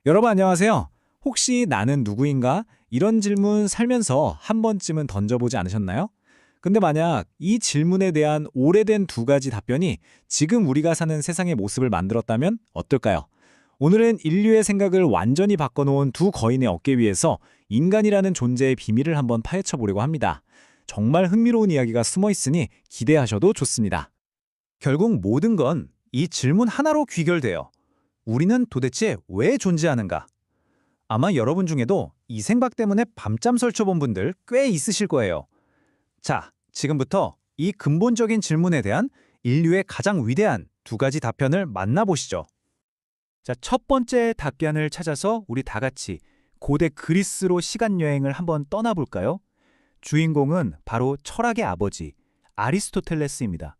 여러분 안녕하세요. 혹시 나는 누구인가? 이런 질문 살면서 한 번쯤은 던져보지 않으셨나요? 근데 만약 이 질문에 대한 오래된 두 가지 답변이 지금 우리가 사는 세상의 모습을 만들었다면 어떨까요? 오늘은 인류의 생각을 완전히 바꿔놓은 두 거인의 어깨 위에서 인간이라는 존재의 비밀을 한번 파헤쳐 보려고 합니다. 정말 흥미로운 이야기가 숨어 있으니 기대하셔도 좋습니다. 결국 모든 건 이 질문 하나로 귀결돼요. 우리는 도대체 왜 존재하는가? 아마 여러분 중에도 이 생각 때문에 밤잠 설쳐본 분들 꽤 있으실 거예요. 자, 지금부터 이 근본적인 질문에 대한 인류의 가장 위대한 두 가지 답변을 만나보시죠. 자, 첫 번째 답변을 찾아서 우리 다 같이 고대 그리스로 시간 여행을 한번 떠나볼까요? 주인공은 바로 철학의 아버지 아리스토텔레스입니다.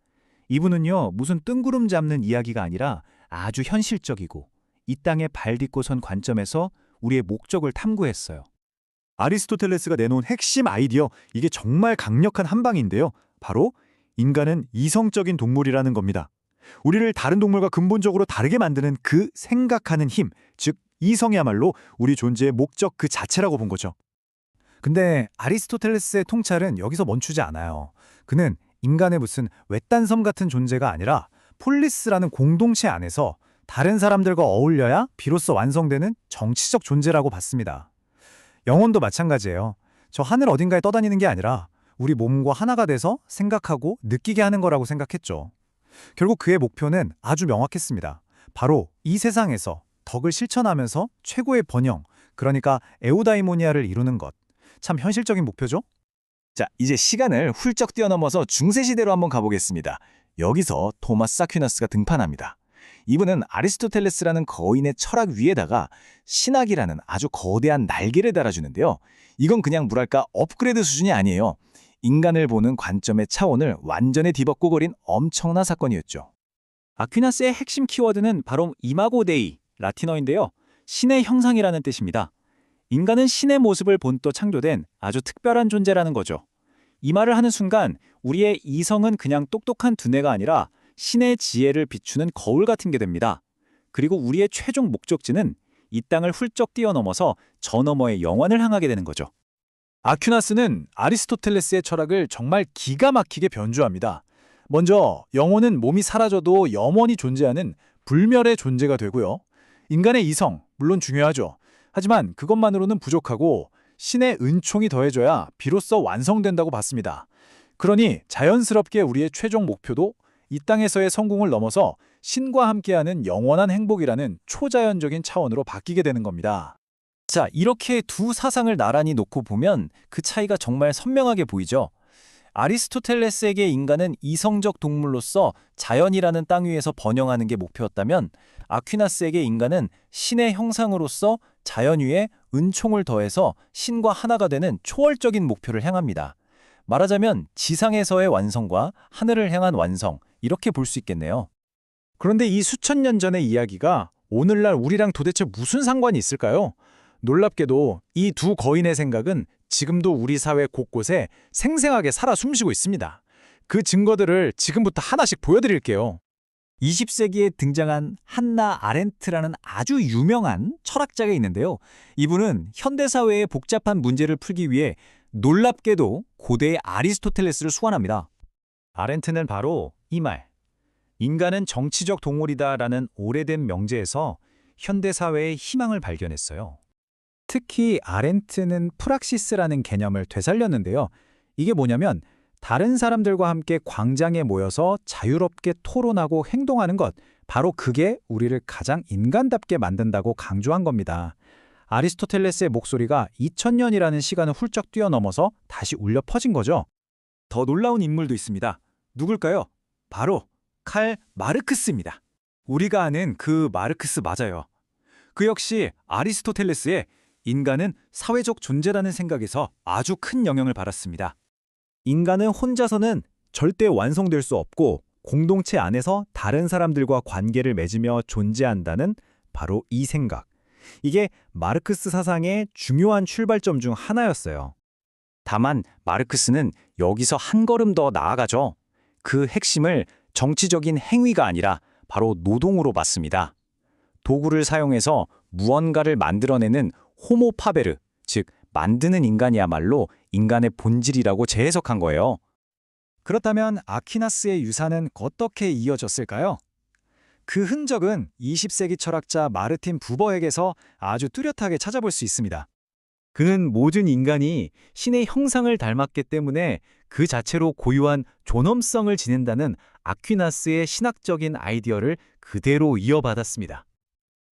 이분은요, 무슨 뜬구름 잡는 이야기가 아니라 아주 현실적이고 이 땅에 발 딛고 선 관점에서 우리의 목적을 탐구했어요. 아리스토텔레스가 내놓은 핵심 아이디어, 이게 정말 강력한 한방인데요. 바로 인간은 이성적인 동물이라는 겁니다. 우리를 다른 동물과 근본적으로 다르게 만드는 그 생각하는 힘, 즉 이성이야말로 우리 존재의 목적 그 자체라고 본 거죠. 근데 아리스토텔레스의 통찰은 여기서 멈추지 않아요. 그는 인간의 무슨 외딴 섬 같은 존재가 아니라 폴리스라는 공동체 안에서 다른 사람들과 어울려야 비로소 완성되는 정치적 존재라고 봤습니다. 영혼도 마찬가지예요. 저 하늘 어딘가에 떠다니는 게 아니라 우리 몸과 하나가 돼서 생각하고 느끼게 하는 거라고 생각했죠. 결국 그의 목표는 아주 명확했습니다. 바로 이 세상에서 덕을 실천하면서 최고의 번영, 그러니까 에우다이모니아를 이루는 것. 참 현실적인 목표죠? 자, 이제 시간을 훌쩍 뛰어넘어서 중세시대로 한번 가보겠습니다. 여기서 토마스 아퀴나스가 등판합니다. 이분은 아리스토텔레스라는 거인의 철학 위에다가 신학이라는 아주 거대한 날개를 달아주는데요. 이건 그냥 뭐랄까 업그레이드 수준이 아니에요. 인간을 보는 관점의 차원을 완전히 뒤덮고 거린 엄청난 사건이었죠. 아퀴나스의 핵심 키워드는 바로 이마고 데이, 라틴어인데요. 신의 형상이라는 뜻입니다. 인간은 신의 모습을 본떠 창조된 아주 특별한 존재라는 거죠. 이 말을 하는 순간 우리의 이성은 그냥 똑똑한 두뇌가 아니라 신의 지혜를 비추는 거울 같은 게 됩니다. 그리고 우리의 최종 목적지는 이 땅을 훌쩍 뛰어넘어서 저 너머의 영원을 향하게 되는 거죠. 아퀴나스는 아리스토텔레스의 철학을 정말 기가 막히게 변주합니다. 먼저 영혼은 몸이 사라져도 영원히 존재하는 불멸의 존재가 되고요. 인간의 이성, 물론 중요하죠. 하지만 그것만으로는 부족하고 신의 은총이 더해져야 비로소 완성된다고 봤습니다. 그러니 자연스럽게 우리의 최종 목표도 이 땅에서의 성공을 넘어서 신과 함께하는 영원한 행복이라는 초자연적인 차원으로 바뀌게 되는 겁니다. 자, 이렇게 두 사상을 나란히 놓고 보면 그 차이가 정말 선명하게 보이죠. 아리스토텔레스에게 인간은 이성적 동물로서 자연이라는 땅 위에서 번영하는 게 목표였다면 아퀴나스에게 인간은 신의 형상으로서 자연 위에 은총을 더해서 신과 하나가 되는 초월적인 목표를 향합니다. 말하자면 지상에서의 완성과 하늘을 향한 완성, 이렇게 볼 수 있겠네요. 그런데 이 수천 년 전의 이야기가 오늘날 우리랑 도대체 무슨 상관이 있을까요? 놀랍게도 이 두 거인의 생각은 지금도 우리 사회 곳곳에 생생하게 살아 숨쉬고 있습니다. 그 증거들을 지금부터 하나씩 보여드릴게요. 20세기에 등장한 한나 아렌트라는 아주 유명한 철학자가 있는데요. 이분은 현대사회의 복잡한 문제를 풀기 위해 놀랍게도 고대의 아리스토텔레스를 수완합니다. 아렌트는 바로 이 말, 인간은 정치적 동물이다라는 오래된 명제에서 현대사회의 희망을 발견했어요. 특히 아렌트는 프락시스라는 개념을 되살렸는데요. 이게 뭐냐면 다른 사람들과 함께 광장에 모여서 자유롭게 토론하고 행동하는 것, 바로 그게 우리를 가장 인간답게 만든다고 강조한 겁니다. 아리스토텔레스의 목소리가 2000년이라는 시간을 훌쩍 뛰어넘어서 다시 울려 퍼진 거죠. 더 놀라운 인물도 있습니다. 누굴까요? 바로 칼 마르크스입니다. 우리가 아는 그 마르크스 맞아요. 그 역시 아리스토텔레스의 인간은 사회적 존재라는 생각에서 아주 큰 영향을 받았습니다. 인간은 혼자서는 절대 완성될 수 없고 공동체 안에서 다른 사람들과 관계를 맺으며 존재한다는 바로 이 생각. 이게 마르크스 사상의 중요한 출발점 중 하나였어요. 다만 마르크스는 여기서 한 걸음 더 나아가죠. 그 핵심을 정치적인 행위가 아니라 바로 노동으로 봤습니다. 도구를 사용해서 무언가를 만들어내는 호모 파베르, 즉 만드는 인간이야말로 인간의 본질이라고 재해석한 거예요. 그렇다면 아퀴나스의 유산은 어떻게 이어졌을까요? 그 흔적은 20세기 철학자 마르틴 부버에게서 아주 뚜렷하게 찾아볼 수 있습니다. 그는 모든 인간이 신의 형상을 닮았기 때문에 그 자체로 고유한 존엄성을 지닌다는 아퀴나스의 신학적인 아이디어를 그대로 이어받았습니다.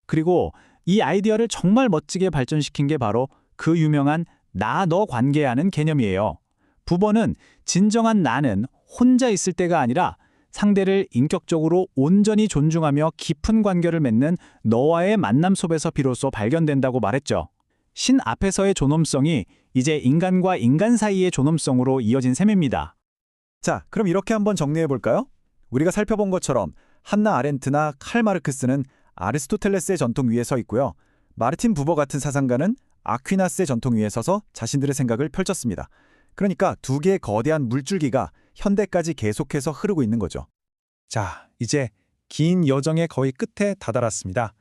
그리고 이 아이디어를 정말 멋지게 발전시킨 게 바로 그 유명한 나-너 관계라는 개념이에요. 부버는 진정한 나는 혼자 있을 때가 아니라 상대를 인격적으로 온전히 존중하며 깊은 관계를 맺는 너와의 만남 속에서 비로소 발견된다고 말했죠. 신 앞에서의 존엄성이 이제 인간과 인간 사이의 존엄성으로 이어진 셈입니다. 자, 그럼 이렇게 한번 정리해 볼까요? 우리가 살펴본 것처럼 한나 아렌트나 칼 마르크스는 아리스토텔레스의 전통 위에 서 있고요. 마르틴 부버 같은 사상가는 아퀴나스의 전통 위에 서서 자신들의 생각을 펼쳤습니다. 그러니까 두 개의 거대한 물줄기가 현대까지 계속해서 흐르고 있는 거죠. 자, 이제 긴 여정의 거의 끝에 다다랐습니다.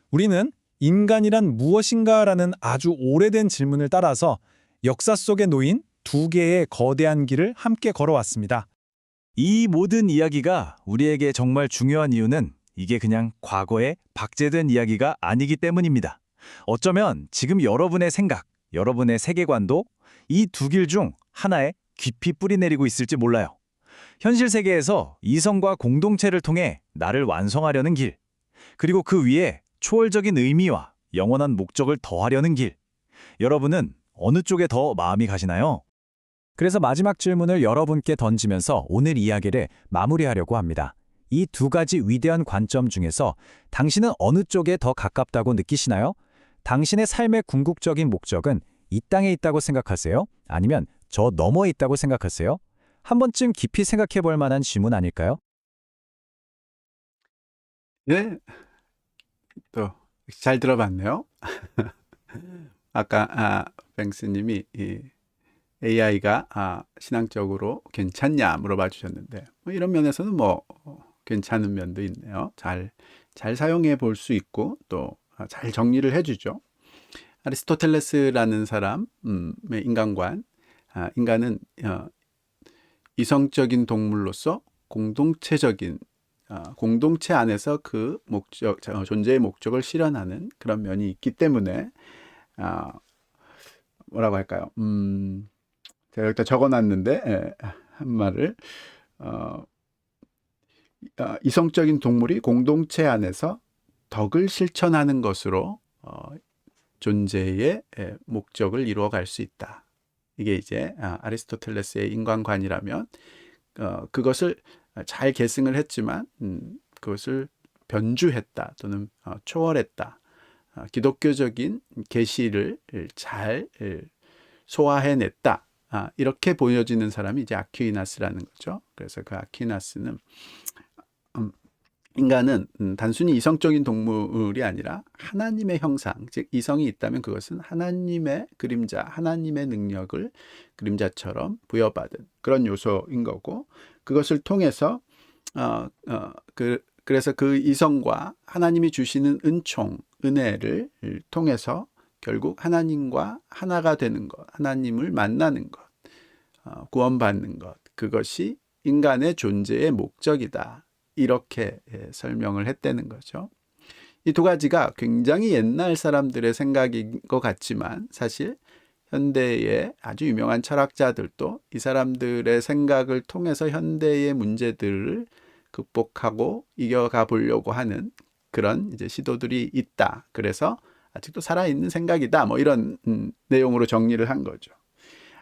우리는 인간이란 무엇인가라는 아주 오래된 질문을 따라서 역사 속에 놓인 두 개의 거대한 길을 함께 걸어왔습니다. 이 모든 이야기가 우리에게 정말 중요한 이유는 이게 그냥 과거에 박제된 이야기가 아니기 때문입니다. 어쩌면 지금 여러분의 생각, 여러분의 세계관도 이 두 길 중 하나에 깊이 뿌리내리고 있을지 몰라요. 현실 세계에서 이성과 공동체를 통해 나를 완성하려는 길, 그리고 그 위에 초월적인 의미와 영원한 목적을 더하려는 길. 여러분은 어느 쪽에 더 마음이 가시나요? 그래서 마지막 질문을 여러분께 던지면서 오늘 이야기를 마무리하려고 합니다. 이 두 가지 위대한 관점 중에서 당신은 어느 쪽에 더 가깝다고 느끼시나요? 당신의 삶의 궁극적인 목적은 이 땅에 있다고 생각하세요? 아니면 저 너머에 있다고 생각하세요? 한 번쯤 깊이 생각해 볼 만한 질문 아닐까요? 네, 또 잘 들어봤네요. 아까 뱅스님이 이 AI가 신앙적으로 괜찮냐 물어봐 주셨는데 뭐 이런 면에서는 뭐 괜찮은 면도 있네요. 잘 사용해 볼 수 있고 또 잘 정리를 해주죠. 아리스토텔레스라는 사람의 인간관, 인간은 이성적인 동물로서 공동체적인 공동체 안에서 그 목적, 존재의 목적을 실현하는 그런 면이 있기 때문에 뭐라고 할까요? 제가 여기다 적어놨는데 한 말을 이성적인 동물이 공동체 안에서 덕을 실천하는 것으로 존재의 목적을 이루어갈 수 있다. 이게 이제 아리스토텔레스의 인간관이라면 그것을 잘 계승을 했지만 그것을 변주했다 또는 초월했다. 기독교적인 계시를 잘 소화해냈다. 이렇게 보여지는 사람이 이제 아퀴나스라는 거죠. 그래서 그 아퀴나스는 인간은 단순히 이성적인 동물이 아니라 하나님의 형상, 즉 이성이 있다면 그것은 하나님의 그림자, 하나님의 능력을 그림자처럼 부여받은 그런 요소인 거고, 그것을 통해서 그래서 그 이성과 하나님이 주시는 은총, 은혜를 통해서 결국 하나님과 하나가 되는 것, 하나님을 만나는 것, 구원받는 것, 그것이 인간의 존재의 목적이다. 이렇게 설명을 했다는 거죠. 이 두 가지가 굉장히 옛날 사람들의 생각인 것 같지만 사실 현대의 아주 유명한 철학자들도 이 사람들의 생각을 통해서 현대의 문제들을 극복하고 이겨가 보려고 하는 그런 이제 시도들이 있다. 그래서 아직도 살아있는 생각이다. 뭐 이런 내용으로 정리를 한 거죠.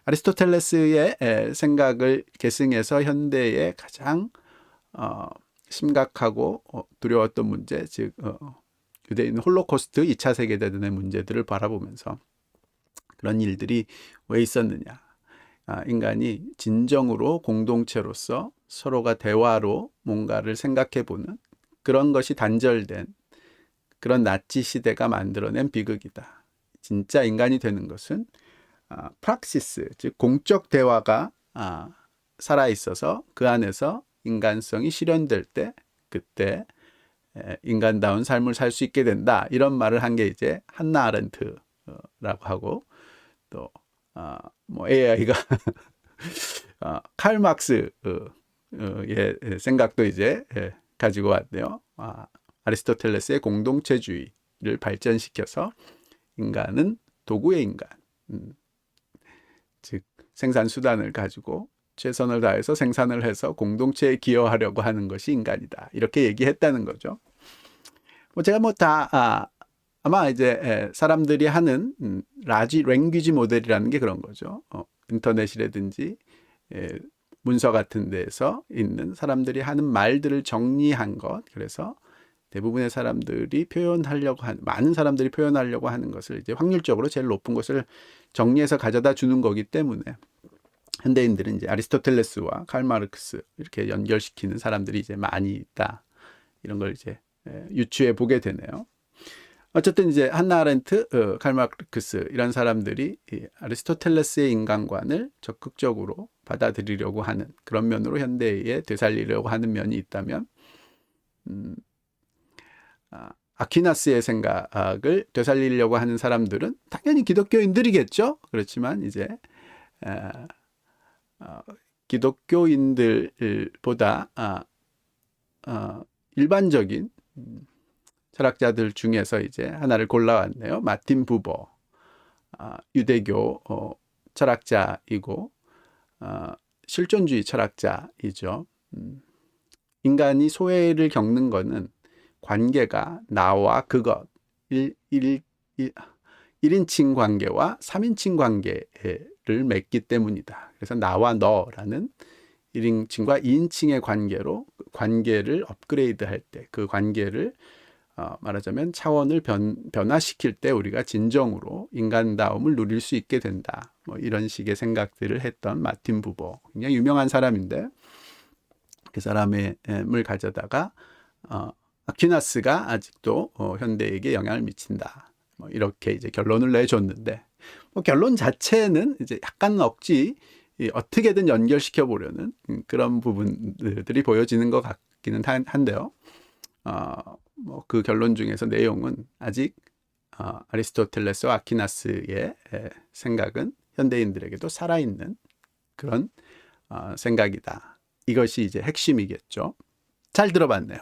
아리스토텔레스의 생각을 계승해서 현대의 가장 심각하고 두려웠던 문제, 즉 유대인 홀로코스트 2차 세계대전의 문제들을 바라보면서 그런 일들이 왜 있었느냐. 인간이 진정으로 공동체로서 서로가 대화로 뭔가를 생각해보는 그런 것이 단절된 그런 나치 시대가 만들어낸 비극이다. 진짜 인간이 되는 것은 프락시스, 즉 공적 대화가 살아있어서 그 안에서 인간성이 실현될 때 그때 인간다운 삶을 살 수 있게 된다. 이런 말을 한 게 이제 한나 아렌트라고 하고 또 뭐 AI가 칼 막스의 생각도 이제 가지고 왔네요. 아리스토텔레스의 공동체주의를 발전시켜서 인간은 도구의 인간, 즉 생산 수단을 가지고 최선을 다해서 생산을 해서 공동체에 기여하려고 하는 것이 인간이다. 이렇게 얘기했다는 거죠. 뭐 제가 뭐 다 아마 이제 사람들이 하는 라지 랭귀지 모델이라는 게 그런 거죠. 인터넷이라든지 문서 같은 데에서 있는 사람들이 하는 말들을 정리한 것. 그래서 대부분의 사람들이 많은 사람들이 표현하려고 하는 것을 이제 확률적으로 제일 높은 것을 정리해서 가져다 주는 거기 때문에 현대인들은 이제 아리스토텔레스와 칼 마르크스 이렇게 연결시키는 사람들이 이제 많이 있다. 이런 걸 이제 유추해 보게 되네요. 어쨌든 이제 한나 아렌트, 칼 마르크스 이런 사람들이 이 아리스토텔레스의 인간관을 적극적으로 받아들이려고 하는 그런 면으로 현대에 되살리려고 하는 면이 있다면 아퀴나스의 생각을 되살리려고 하는 사람들은 당연히 기독교인들이겠죠. 그렇지만 이제 기독교인들보다 일반적인 철학자들 중에서 이제 하나를 골라왔네요. 마틴 부버, 유대교 철학자이고 실존주의 철학자이죠. 인간이 소외를 겪는 것은 관계가 나와 그것, 1인칭 관계와 3인칭 관계를 맺기 때문이다. 그래서 나와 너라는 1인칭과 2인칭의 관계로 관계를 업그레이드할 때 그 관계를 말하자면 차원을 변화시킬 때 우리가 진정으로 인간다움을 누릴 수 있게 된다. 뭐 이런 식의 생각들을 했던 마틴 부버. 굉장히 유명한 사람인데 그 사람을 가져다가 아퀴나스가 아직도 현대에게 영향을 미친다. 뭐 이렇게 이제 결론을 내줬는데 뭐 결론 자체는 이제 약간 어떻게든 연결시켜 보려는 그런 부분들이 보여지는 것 같기는 한데요. 뭐 그 결론 중에서 내용은 아직 아리스토텔레스와 아퀴나스의 생각은 현대인들에게도 살아있는 그런 생각이다. 이것이 이제 핵심이겠죠. 잘 들어봤네요.